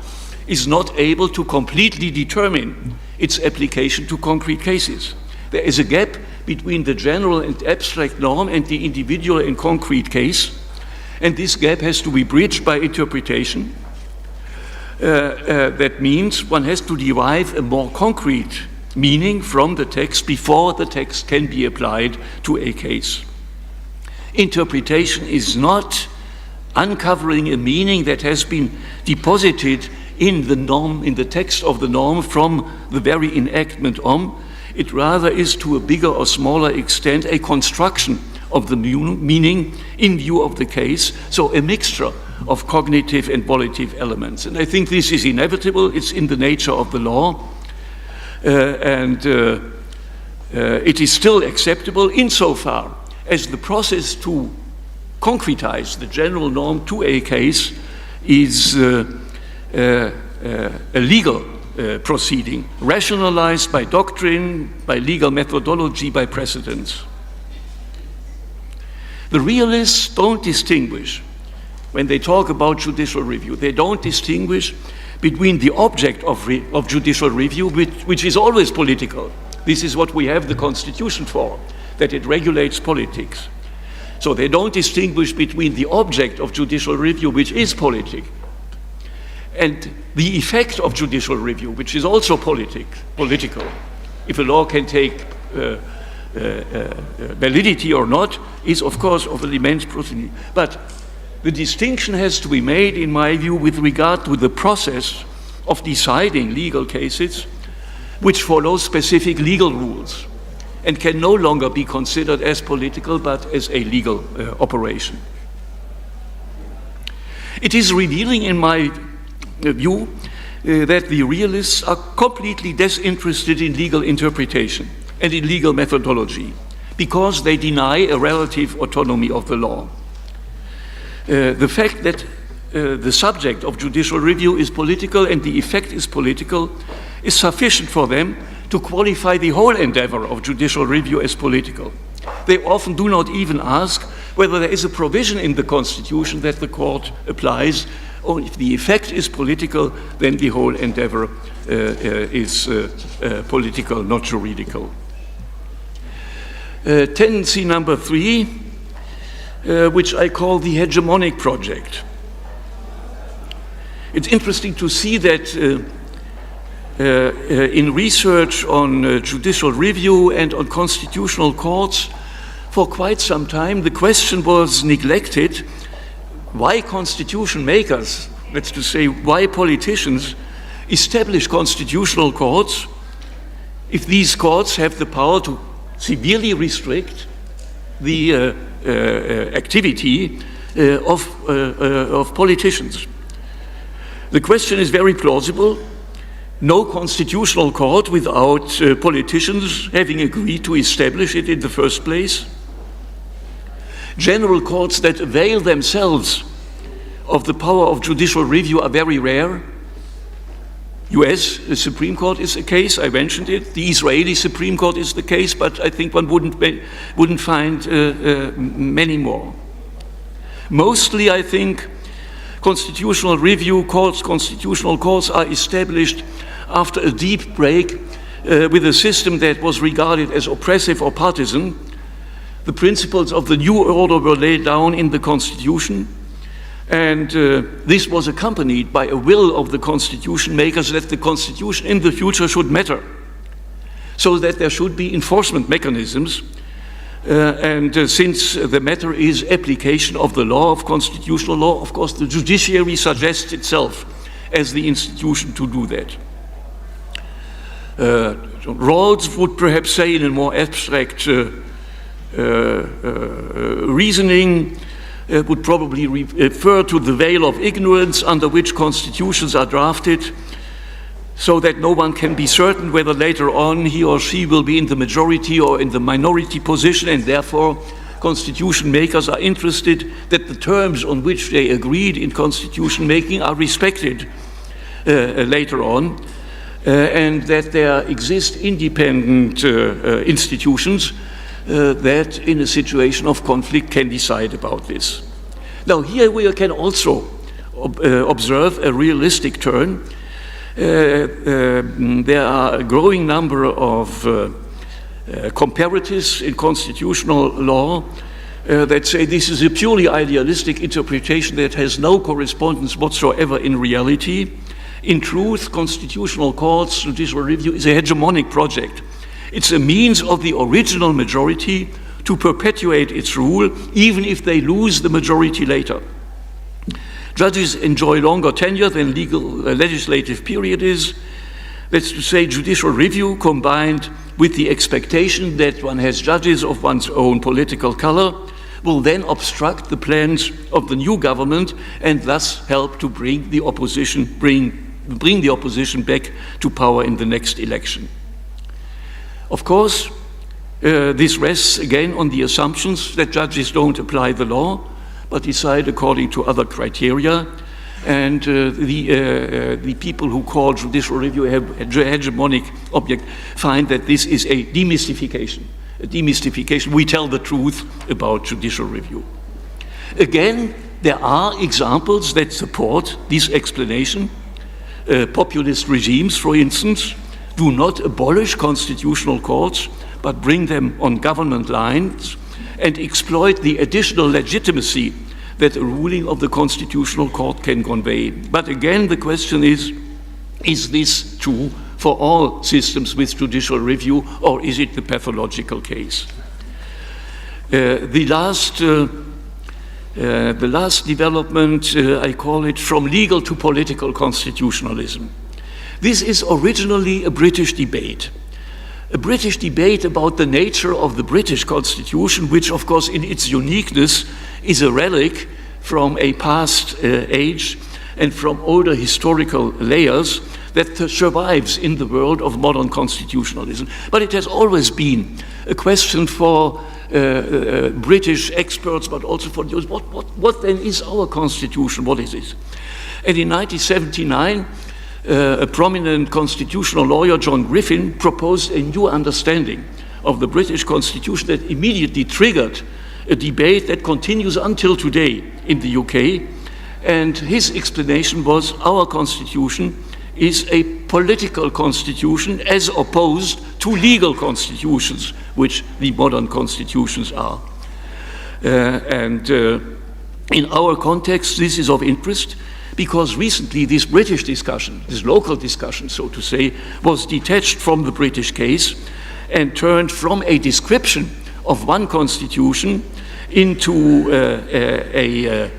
is not able to completely determine its application to concrete cases. There is a gap between the general and abstract norm and the individual and concrete case, and this gap has to be bridged by interpretation. That means one has to derive a more concrete meaning from the text before the text can be applied to a case. Interpretation is not uncovering a meaning that has been deposited in the norm, in the text of the norm from the very enactment on. It rather is, to a bigger or smaller extent, a construction of the meaning in view of the case, so a mixture of cognitive and volitive elements. And I think this is inevitable. It's in the nature of the law. It is still acceptable insofar as the process to concretize the general norm to a case is a legal proceeding, rationalized by doctrine, by legal methodology, by precedents. The realists don't distinguish, when they talk about judicial review, they don't distinguish between the object of judicial review, which is always political. This is what we have the Constitution for, that it regulates politics. So they don't distinguish between the object of judicial review, which is politics, and the effect of judicial review, which is also political. If a law can take validity or not, is of course of an immense proceeding. But the distinction has to be made, in my view, with regard to the process of deciding legal cases, which follows specific legal rules and can no longer be considered as political but as a legal operation. It is revealing, in my view, that the realists are completely disinterested in legal interpretation and in legal methodology, because they deny a relative autonomy of the law. The fact that the subject of judicial review is political and the effect is political is sufficient for them to qualify the whole endeavor of judicial review as political. They often do not even ask whether there is a provision in the Constitution that the court applies, or if the effect is political, then the whole endeavor is political, not juridical. Tendency number 3, which I call the hegemonic project. It's interesting to see that in research on judicial review and on constitutional courts, for quite some time the question was neglected: why constitution makers, that's to say, why politicians establish constitutional courts if these courts have the power to severely restrict the activity of politicians. The question is very plausible. No constitutional court without politicians having agreed to establish it in the first place. General courts that avail themselves of the power of judicial review are very rare. US Supreme Court is a case, I mentioned it. The Israeli Supreme Court is the case, but I think one wouldn't find many more. Mostly, I think, constitutional review courts, constitutional courts are established after a deep break with a system that was regarded as oppressive or partisan. The principles of the new order were laid down in the Constitution, and this was accompanied by a will of the Constitution makers that the Constitution in the future should matter, so that there should be enforcement mechanisms. Since the matter is application of the law, of constitutional law, of course the judiciary suggests itself as the institution to do that. Rawls would perhaps say, in a more abstract reasoning, would probably refer to the veil of ignorance under which constitutions are drafted, so that no one can be certain whether later on he or she will be in the majority or in the minority position, and therefore constitution makers are interested that the terms on which they agreed in constitution making are respected later on, and that there exist independent institutions that in a situation of conflict can decide about this. Now here we can also observe a realistic turn. There are a growing number of comparatives in constitutional law that say this is a purely idealistic interpretation that has no correspondence whatsoever in reality. In truth, constitutional courts, judicial review is a hegemonic project. It's a means of the original majority to perpetuate its rule, even if they lose the majority later. Judges enjoy longer tenure than legislative period is. That's to say, judicial review combined with the expectation that one has judges of one's own political color will then obstruct the plans of the new government and thus help to bring the opposition back to power in the next election. Of course, this rests again on the assumptions that judges don't apply the law, but decide according to other criteria. And the people who call judicial review a hegemonic object find that this is a demystification. A demystification. We tell the truth about judicial review. Again, there are examples that support this explanation. Populist regimes, for instance, do not abolish constitutional courts, but bring them on government lines and exploit the additional legitimacy that a ruling of the Constitutional Court can convey. But again, the question is this true for all systems with judicial review, or is it the pathological case? The last development, I call it from legal to political constitutionalism. This is originally a British debate about the nature of the British Constitution, which of course in its uniqueness is a relic from a past age and from older historical layers that survives in the world of modern constitutionalism. But it has always been a question for British experts, but also for those, what then is our constitution? What is it? And in 1979, a prominent constitutional lawyer, John Griffin, proposed a new understanding of the British Constitution that immediately triggered a debate that continues until today in the UK. And his explanation was our Constitution is a political constitution as opposed to legal constitutions, which the modern constitutions are. In our context, this is of interest because recently this British discussion, this local discussion, so to say, was detached from the British case and turned from a description of one constitution into a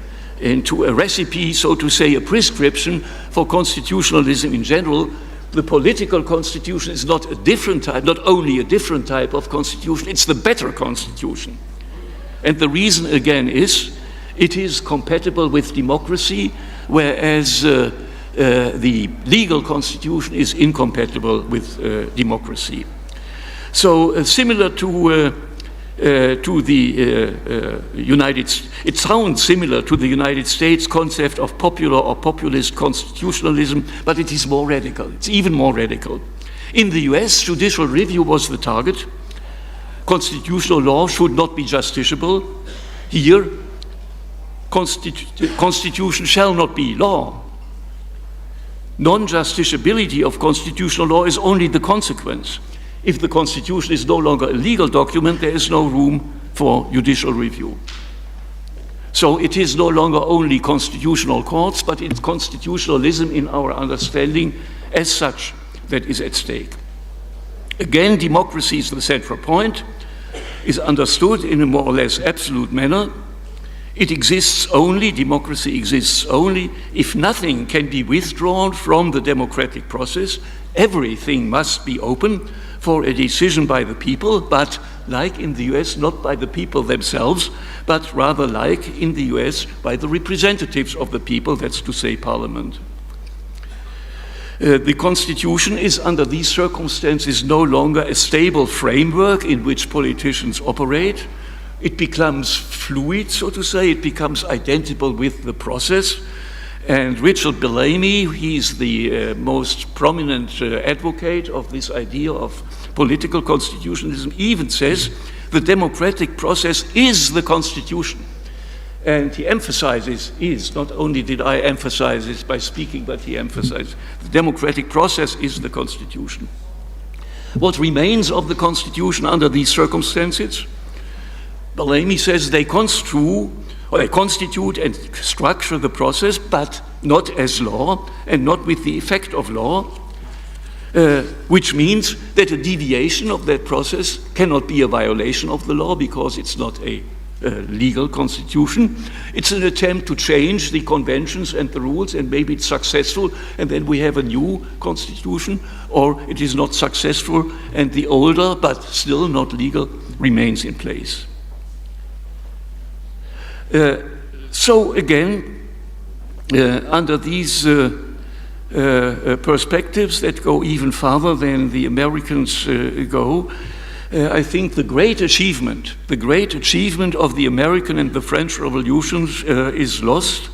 recipe, so to say, a prescription for constitutionalism in general. The political constitution is not a different type, not only a different type of constitution, it's the better constitution. And the reason again is it is compatible with democracy, whereas the legal constitution is incompatible with democracy. So similar to the United States, it sounds similar to the United States concept of popular or populist constitutionalism, but it is more radical. It's even more radical. In the US, judicial review was the target. Constitutional law should not be justiciable. Here, constitution shall not be law. Non-justiciability of constitutional law is only the consequence. If the Constitution is no longer a legal document, there is no room for judicial review. So it is no longer only constitutional courts, but it's constitutionalism in our understanding as such that is at stake. Again, democracy is the central point, is understood in a more or less absolute manner. It exists only, democracy exists only, if nothing can be withdrawn from the democratic process. Everything must be open for a decision by the people, but like in the US, not by the people themselves, but rather like in the US, by the representatives of the people, that's to say parliament. The Constitution is under these circumstances no longer a stable framework in which politicians operate. It becomes fluid, so to say, it becomes identical with the process. And Richard Bellamy, he's the most prominent advocate of this idea of political constitutionalism, even says the democratic process is the Constitution. And he emphasizes, not only did I emphasize this by speaking, but he emphasized the democratic process is the Constitution. What remains of the Constitution under these circumstances? Bellamy says they constitute and structure the process, but not as law and not with the effect of law, which means that a deviation of that process cannot be a violation of the law because it's not a legal constitution. It's an attempt to change the conventions and the rules, and maybe it's successful, and then we have a new constitution, or it is not successful, and the older, but still not legal, remains in place. So again, under these perspectives that go even farther than the Americans go, I think the great achievement of the American and the French revolutions is lost.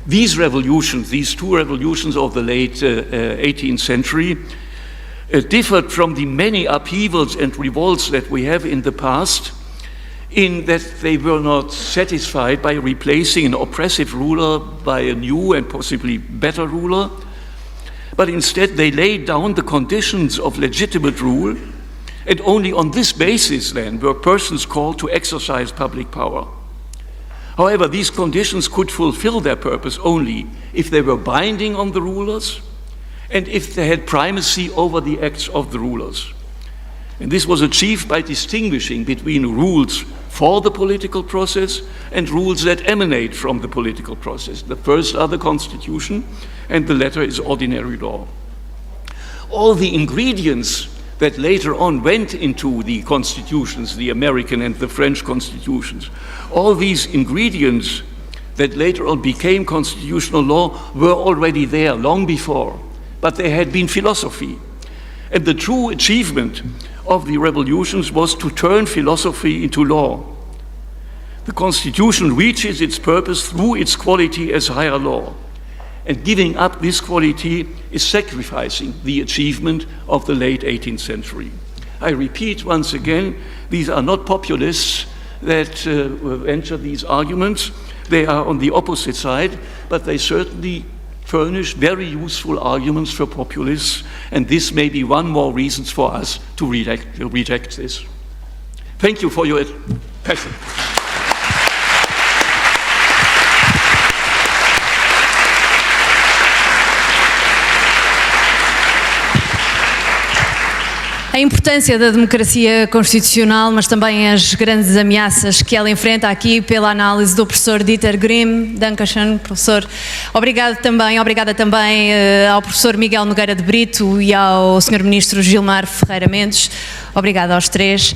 These revolutions, these two revolutions of the late 18th century, differed from the many upheavals and revolts that we have in the past, in that they were not satisfied by replacing an oppressive ruler by a new and possibly better ruler, but instead they laid down the conditions of legitimate rule, and only on this basis then were persons called to exercise public power. However, these conditions could fulfill their purpose only if they were binding on the rulers and if they had primacy over the acts of the rulers. And this was achieved by distinguishing between rules for the political process and rules that emanate from the political process. The first are the Constitution, and the latter is ordinary law. All the ingredients that later on went into the constitutions, the American and the French constitutions, all these ingredients that later on became constitutional law were already there long before, but they had been philosophy. And the true achievement of the revolutions was to turn philosophy into law. The Constitution reaches its purpose through its quality as higher law. And giving up this quality is sacrificing the achievement of the late 18th century. I repeat once again, these are not populists that enter these arguments. They are on the opposite side, but they certainly furnish very useful arguments for populists, and this may be one more reason for us to reject this. Thank you for your passion.
A importância da democracia constitucional, mas também as grandes ameaças que ela enfrenta, aqui pela análise do professor Dieter Grimm. Dankeschön, professor. Obrigada também ao professor Miguel Nogueira de Brito e ao Sr. Ministro Gilmar Ferreira Mendes. Obrigada aos três.